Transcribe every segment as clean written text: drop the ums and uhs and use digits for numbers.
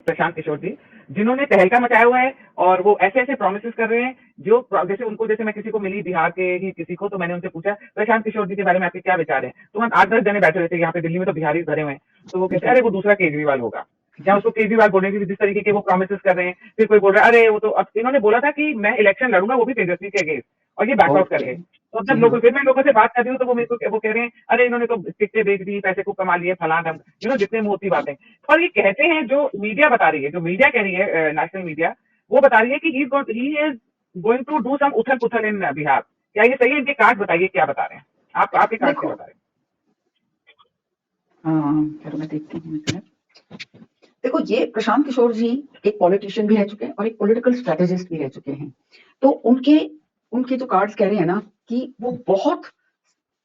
प्रशांत किशोर जी, जिन्होंने तहलका मचाया हुआ है और वो ऐसे-ऐसे प्रॉमिसेस कर रहे हैं जो जैसे मैं किसी को मिली बिहार के ही किसी को, तो मैंने उनसे पूछा प्रशांत किशोर जी के बारे में आपके क्या विचार हैं? तो वहाँ 8-10 जने बैठे हुए थे, यहाँ पे दिल्ली में तो बिहारी भरे हुए हैं। तो वो कहते हैं अरे वो दूसरा केजरीवाल होगा। जहाँ उसको केजरीवाल बोलने की जिस तरीके के वो प्रॉमिसेस कर रहे हैं, फिर कोई बोल रहा है अरे वो तो अब इन्होंने बोला था कि मैं इलेक्शन लड़ूंगा वो भी तेजस्वी के अगेंस्ट और ये बैक आउट कर गए। तो जी जब हाँ। फिर मैं लोगों से बात कर रही हूँ तो वो मेरे को वो कह रहे हैं अरे इन्होंने तो टिकटें बेच दी, पैसे खूब कमा लिए, फलाना ढंग, जितने मुंह होती बातें। और ये कहते हैं जो मीडिया बता रही है, जो मीडिया कह रही है नेशनल मीडिया, वो बता रही है कि he is going to do some उथल पुथल इन बिहार। क्या ये सही है? इनके कार्ड बताइए क्या बता रहे हैं? आपके कार्ड क्या देखो, बता रहे हैं? चलो मैं देखती हूँ एक मिनट। देखो, ये प्रशांत किशोर जी एक पॉलिटिशियन भी रह चुके हैं और एक पॉलिटिकल स्ट्रेटेजिस्ट भी रह चुके हैं। तो उनके उनके जो कार्ड्स कह रहे हैं ना कि वो बहुत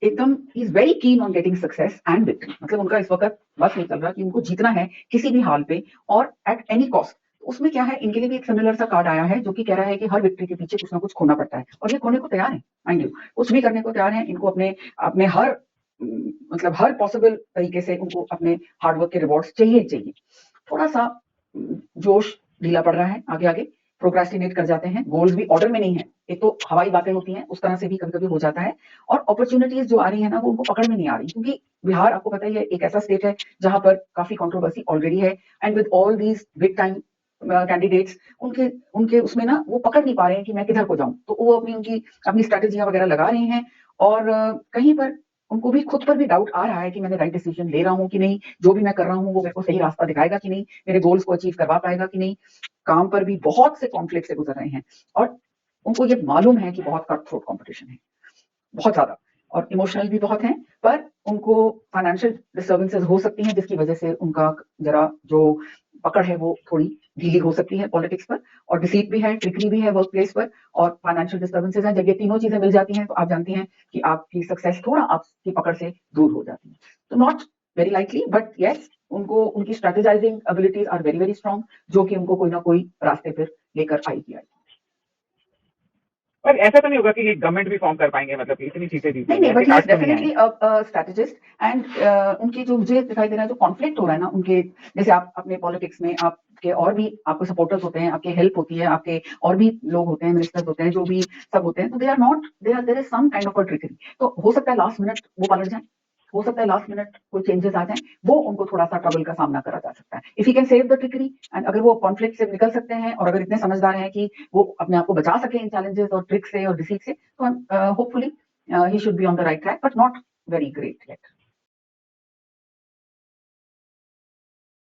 एकदम is very keen on getting success and victory. मतलब उनका इस वक्त बस नहीं चल रहा कि उनको जीतना है किसी भी हाल पे और एट एनी कॉस्ट। उसमें क्या है, इनके लिए भी एक सिमिलर सा कार्ड आया है जो कि कह रहा है कि हर विक्ट्री के पीछे कुछ ना कुछ खोना पड़ता है और ये खोने को तैयार है। माइंड यू, कुछ भी करने को तैयार है। इनको अपने अपने हर मतलब हर पॉसिबल तरीके से उनको अपने हार्डवर्क के रिवॉर्ड्स चाहिए चाहिए। थोड़ा सा जोश ढीला पड़ रहा है, आगे आगे प्रोक्रेस्टिनेट कर जाते हैं, गोल्स भी ऑर्डर में नहीं है। एक तो हवाई बातें होती हैं, उस तरह से भी कभी कभी हो जाता है। और अपॉर्चुनिटीज जो आ रही है ना वो उनको पकड़ में नहीं आ रही, क्योंकि बिहार आपको पता ही है एक ऐसा स्टेट है जहां पर काफी कंट्रोवर्सी ऑलरेडी है। And with all these big time candidates, उनके उनके उसमें ना वो पकड़ नहीं पा रहे हैं कि मैं किधर को जाऊं। तो वो अपनी स्ट्रेटेजियां वगैरह लगा रहे हैं और कहीं पर उनको भी खुद पर भी डाउट आ रहा है कि मैंने राइट डिसीजन ले रहा हूँ कि नहीं, जो भी मैं कर रहा हूँ वो मेरे को सही रास्ता दिखाएगा कि नहीं, मेरे गोल्स को अचीव करवा पाएगा कि नहीं। काम पर भी बहुत से कॉन्फ्लिक्ट से गुजर रहे हैं और उनको ये मालूम है कि बहुत कट थ्रोट कॉम्पिटिशन है, बहुत ज्यादा, और इमोशनल भी बहुत है। पर उनको फाइनेंशियल डिस्टर्बेंसेस हो सकती हैं जिसकी वजह से उनका जरा जो पकड़ है वो थोड़ी ढीली हो सकती है पॉलिटिक्स पर। और डिसीट भी है, ट्रिकरी भी है वर्क प्लेस पर, और फाइनेंशियल डिस्टर्बेंसेस हैं। जब ये तीनों चीजें मिल जाती हैं तो आप जानती हैं कि आपकी सक्सेस थोड़ा आपकी पकड़ से दूर हो जाती है। तो not very likely, but yes, उनको उनकी strategizing abilities are very very strong, जो कि उनको कोई ना कोई रास्ते पर लेकर आएगी। पर ऐसा तो नहीं होगा कि ये गवर्नमेंट भी फॉर्म कर पाएंगे, मतलब कि इतनी सीटें जीत नहीं लेंगे, नहीं, ऐसे बट ही इज कार्ड तो नहीं डेफिनेटली आए। स्ट्रेटेजिस्ट। एंड उनके जो मुझे दिखाई दे रहा है, जो कॉन्फ्लिक्ट हो रहा है ना उनके, जैसे आप अपने पॉलिटिक्स में आपके और भी आपको सपोर्टर्स होते हैं, आपके हेल्प होती है, आपके और भी लोग होते हैं, मिनिस्टर्स होते हैं, जो भी सब होते हैं, तो they are not there is some kind of a trickery. तो हो सकता है लास्ट मिनट वो पलट जाए, हो सकता है लास्ट मिनट कोई चेंजेस आ जाए, वो उनको थोड़ा सा ट्रबल का सामना करा जा सकता है। If you can save the trickery, and अगर वो कॉन्फ्लिक्ट से निकल सकते हैं और अगर इतने समझदार हैं कि वो अपने आप को बचा सके इन चैलेंजेस और ट्रिक से और डिसीट से, तो hopefully he should be on the right track, but not very great yet.